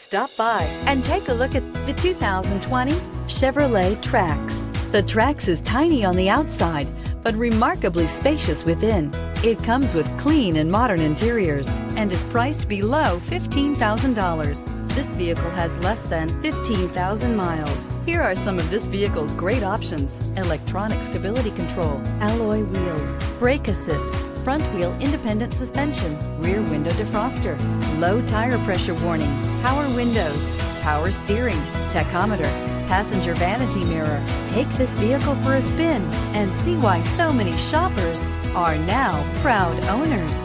Stop by and take a look at the 2020 Chevrolet Trax. The Trax is tiny on the outside, but remarkably spacious within. It comes with clean and modern interiors and is priced below $15,000. This vehicle has less than 15,000 miles. Here are some of this vehicle's great options: electronic stability control, alloy wheels, brake assist, front wheel independent suspension, rear window defroster, low tire pressure warning, power windows, power steering, tachometer, passenger vanity mirror. Take this vehicle for a spin and see why so many shoppers are now proud owners.